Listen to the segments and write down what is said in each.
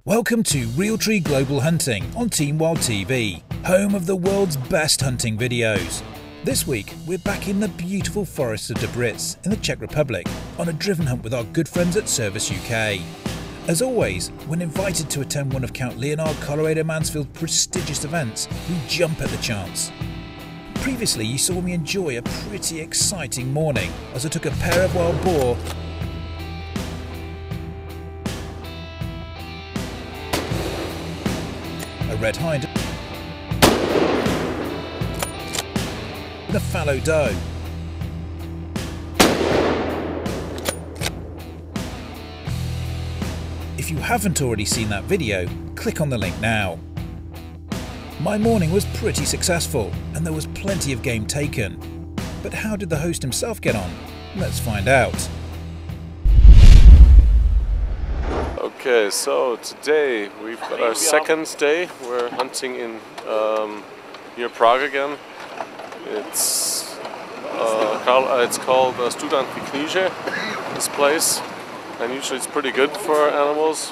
Welcome to Realtree Global Hunting on Team Wild TV, home of the world's best hunting videos. This week, we're back in the beautiful forests of Dobris in the Czech Republic on a driven hunt with our good friends at Cervus UK. As always, when invited to attend one of Count Leonhard Colloredo-Mansfeld's prestigious events, we jump at the chance. Previously, you saw me enjoy a pretty exciting morning as I took a pair of wild boar a red hind and a fallow doe. If you haven't already seen that video, click on the link now. My morning was pretty successful and there was plenty of game taken. But how did the host himself get on? Let's find out. Okay, so today we've got our second day. We're hunting in near Prague again. It's called Student Kníže, this place, and usually it's pretty good for animals.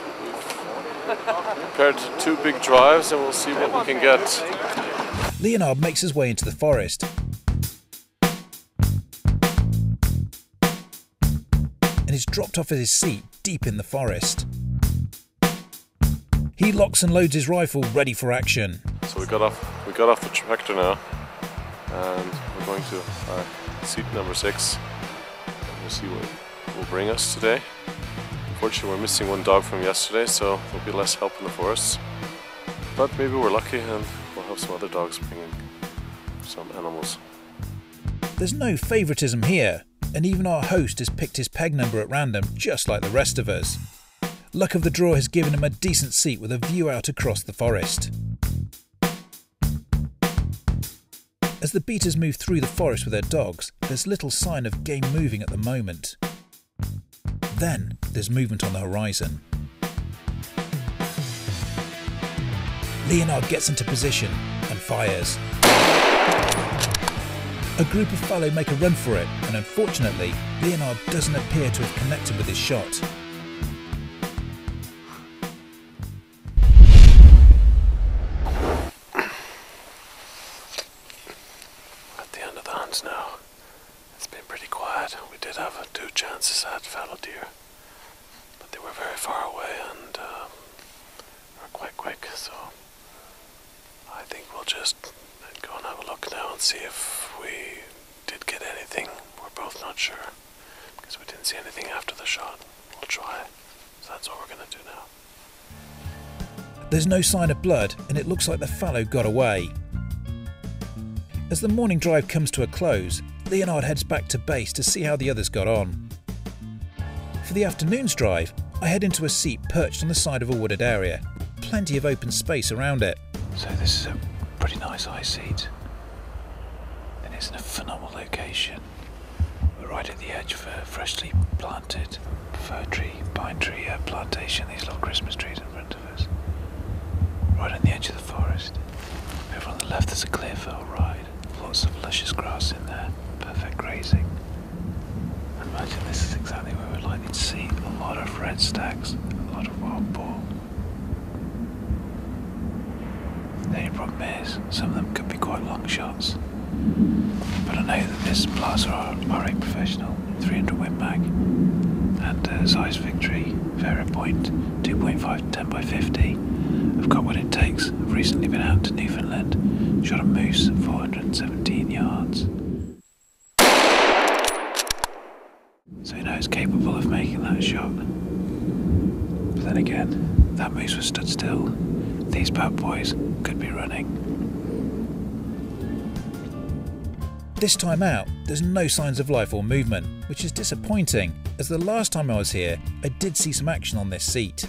We've prepared 2 big drives and we'll see what we can get. Leonhard makes his way into the forest and is dropped off at his seat deep in the forest. He locks and loads his rifle, ready for action. So we got off the tractor now, and we're going to our seat number 6. We'll see what will bring us today. Unfortunately, we're missing 1 dog from yesterday, so there'll be less help in the forests. But maybe we're lucky, and we'll have some other dogs bringing some animals. There's no favouritism here, and even our host has picked his peg number at random, just like the rest of us. Luck of the draw has given him a decent seat with a view out across the forest. As the beaters move through the forest with their dogs, there's little sign of game moving at the moment. Then there's movement on the horizon. Leonhard gets into position and fires. A group of fallow make a run for it, and unfortunately, Leonhard doesn't appear to have connected with his shot. Now it's been pretty quiet. We did have 2 chances at fallow deer, but they were very far away and were quite quick, so I think we'll just go and have a look now and see if we did get anything. We're both not sure because we didn't see anything after the shot. We'll try, so that's what we're going to do now. There's no sign of blood and it looks like the fallow got away. As the morning drive comes to a close, Leonhard heads back to base to see how the others got on. For the afternoon's drive, I head into a seat perched on the side of a wooded area, plenty of open space around it. So this is a pretty nice high seat, and it's in a phenomenal location. We're right at the edge of a freshly planted fir tree, pine tree plantation, these little Christmas trees in front of us. Right on the edge of the forest. Over on the left there's a clear fell ride. Lots of luscious grass in there, perfect grazing. I imagine this is exactly where we're likely to see a lot of red stags, a lot of wild boar. The only problem is, some of them could be quite long shots. But I know that this Blaser R8 Professional 300 Win Mag and Zeiss Victory Varipoint 2.5 10x50 have got what it takes. I've recently been out to Newfoundland, shot a moose at 417 yards. So you know it's capable of making that shot. But then again, that moose was stood still. These bad boys could be running. This time out, there's no signs of life or movement, which is disappointing, as the last time I was here, I did see some action on this seat.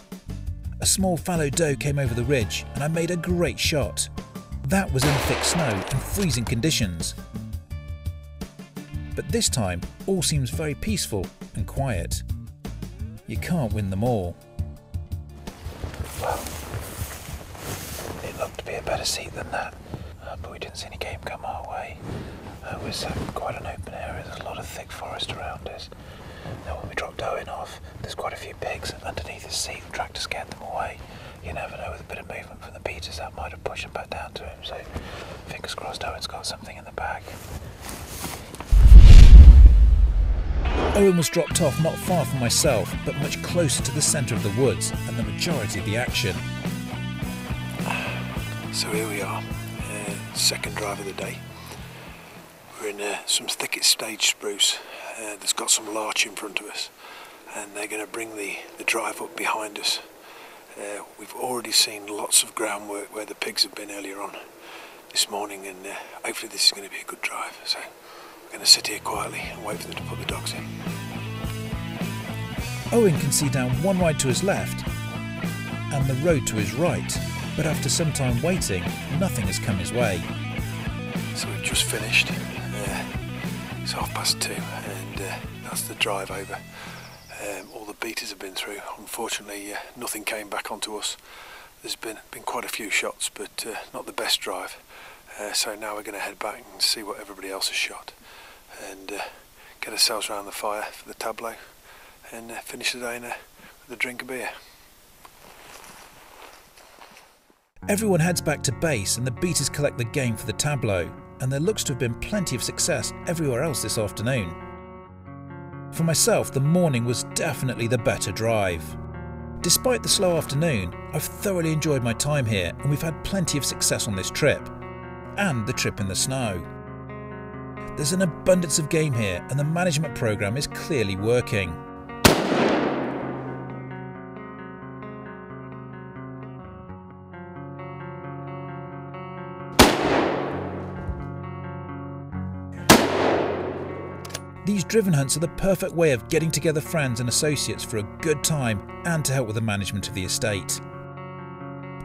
A small fallow doe came over the ridge and I made a great shot. That was in thick snow and freezing conditions. But this time, all seems very peaceful and quiet. You can't win them all. Well, it looked to be a better seat than that, but we didn't see any game come our way. It was quite an open area, there's a lot of thick forest around us. Now when we dropped Owen off, there's quite a few pigs underneath his seat. The tractor scared them away. You never know, with a bit of movement from the beaters that might have pushed them back down to him, so fingers crossed Owen's got something in the bag. Owen was dropped off not far from myself, but much closer to the centre of the woods and the majority of the action. So here we are, second drive of the day. We're in some thicket stage spruce that's got some larch in front of us, and they're going to bring the drive up behind us. We've already seen lots of groundwork where the pigs have been earlier on this morning, and hopefully this is going to be a good drive. So we're going to sit here quietly and wait for them to put the dogs in. Owen can see down one ride to his left and the road to his right, but after some time waiting, nothing has come his way. So we've just finished. It's 2:30 and that's the drive over. All the beaters have been through. Unfortunately, nothing came back onto us. There's been quite a few shots, but not the best drive. So now we're going to head back and see what everybody else has shot, and get ourselves around the fire for the tableau, and finish the day with a drink of beer. Everyone heads back to base and the beaters collect the game for the tableau, and there looks to have been plenty of success everywhere else this afternoon. For myself, the morning was definitely the better drive. Despite the slow afternoon, I've thoroughly enjoyed my time here, and we've had plenty of success on this trip, and the trip in the snow. There's an abundance of game here, and the management programme is clearly working. These driven hunts are the perfect way of getting together friends and associates for a good time and to help with the management of the estate.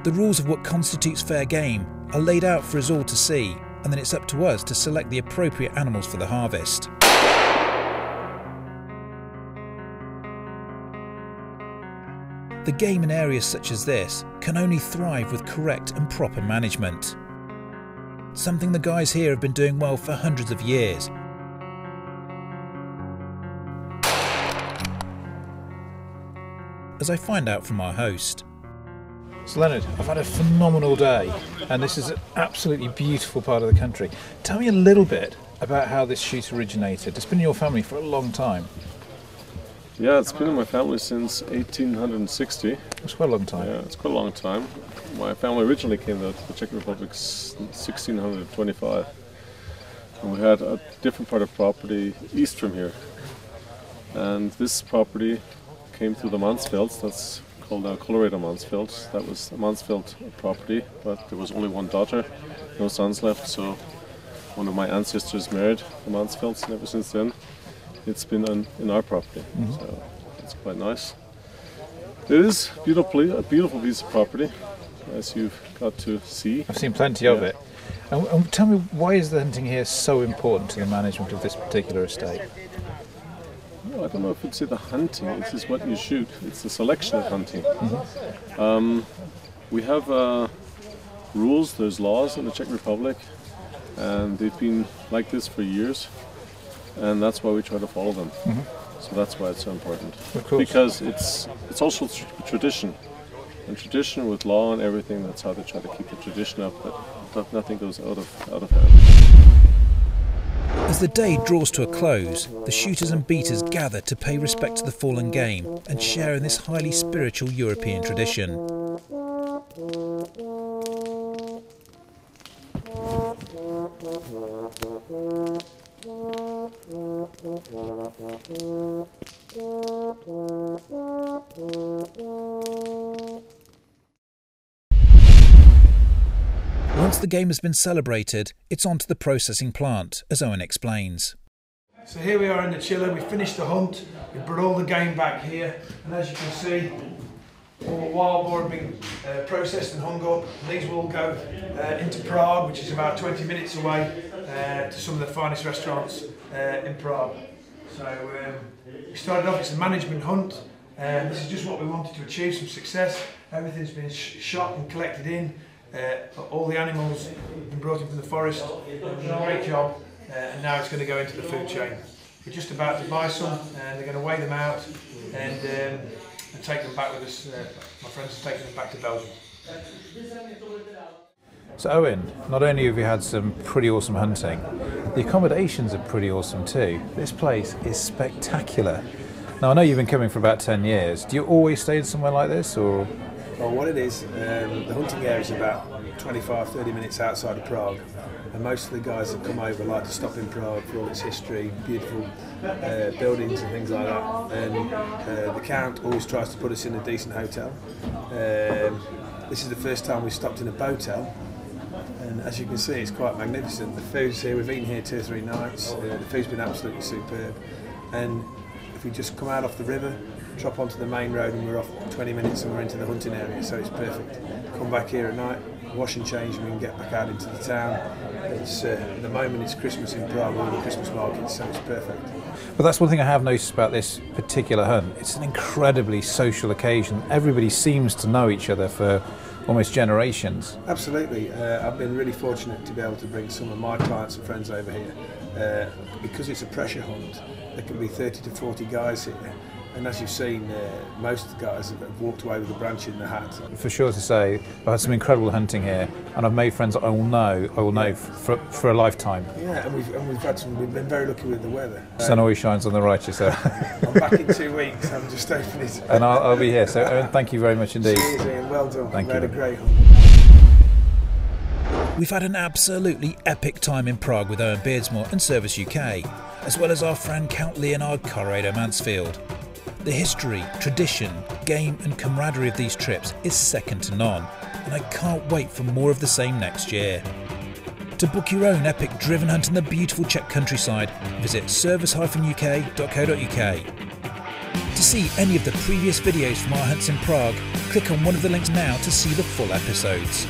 The rules of what constitutes fair game are laid out for us all to see, and then it's up to us to select the appropriate animals for the harvest. The game in areas such as this can only thrive with correct and proper management. Something the guys here have been doing well for hundreds of years. As I find out from our host. So Leonard, I've had a phenomenal day, and this is an absolutely beautiful part of the country. Tell me a little bit about how this shoot originated. It's been in your family for a long time. Yeah, it's been in my family since 1860. It's quite a long time. Yeah, it's quite a long time. My family originally came out to the Czech Republic in 1625. And we had a different part of property east from here. And this property came through the Mansfelds, that's called now Colloredo-Mansfeld. That was a Mansfeld property, but there was only one daughter, no sons left, so one of my ancestors married the Mansfelds, and ever since then it's been in our property. So it's quite nice. It is a beautiful piece of property, as you've got to see. I've seen plenty of it. And tell me, why is the hunting here so important to the management of this particular estate? Well, I don't know if you'd say the hunting, it's just what you shoot. It's the selection of hunting. We have rules, there's laws in the Czech Republic, and they've been like this for years, and that's why we try to follow them. So that's why it's so important. Of course. Because it's also tradition, and tradition with law and everything, that's how they try to keep the tradition up, but nothing goes out of hand. As the day draws to a close, the shooters and beaters gather to pay respect to the fallen game and share in this highly spiritual European tradition. Once Once the game has been celebrated, it's on to the processing plant, as Owen explains. So here we are in the chiller. We finished the hunt. We brought all the game back here, and as you can see, all the wild boar have been processed and hung up. These will all go into Prague, which is about 20 minutes away, to some of the finest restaurants in Prague. So we started off, it's a management hunt. This is just what we wanted to achieve, some success. Everything's been shot and collected in. All the animals have been brought in from the forest. They've done a great job, and now it's going to go into the food chain. We're just about to buy some, and they're going to weigh them out and take them back with us. My friends are taking them back to Belgium. So Owen, not only have you had some pretty awesome hunting, the accommodations are pretty awesome too. This place is spectacular. Now I know you've been coming for about 10 years. Do you always stay in somewhere like this, or? Well, what it is, the hunting area is about 25-30 minutes outside of Prague, and most of the guys that come over like to stop in Prague for all its history, beautiful buildings and things like that. And the Count always tries to put us in a decent hotel. This is the first time we've stopped in a boatel, and as you can see, it's quite magnificent. The food's here, we've eaten here 2 or 3 nights. The food's been absolutely superb, and if we just come out off the river, drop onto the main road, and we're off 20 minutes and we're into the hunting area, so it's perfect. Come back here at night, wash and change, and we can get back out into the town. It's, at the moment it's Christmas in Prague, we're in the Christmas market, so it's perfect. But that's one thing I have noticed about this particular hunt. It's an incredibly social occasion. Everybody seems to know each other for almost generations. Absolutely. I've been really fortunate to be able to bring some of my clients and friends over here. Because it's a pressure hunt, there can be 30 to 40 guys here. And as you've seen, most of the guys have walked away with a branch in their hat. For sure to say, I've had some incredible hunting here, and I've made friends that I will know for a lifetime. Yeah, and we've been very lucky with the weather. Sun always shines on the righteous. So. I'm back in 2 weeks. I'm just opening it. And I'll be here. So Owen, thank you very much indeed. Cheers, Ian. Well done. Thank you. Had a great hunt. We've had an absolutely epic time in Prague with Owen Beardsmore and Cervus UK, as well as our friend Count Leonhard Colloredo-Mansfeld. The history, tradition, game and camaraderie of these trips is second to none, and I can't wait for more of the same next year. To book your own epic driven hunt in the beautiful Czech countryside, visit cervus-uk.co.uk. To see any of the previous videos from our hunts in Prague, click on one of the links now to see the full episodes.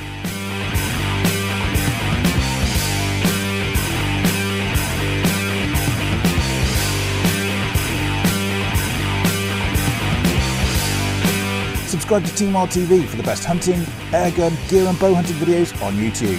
Subscribe to Team Wild TV for the best hunting, airgun, gear and bow hunting videos on YouTube.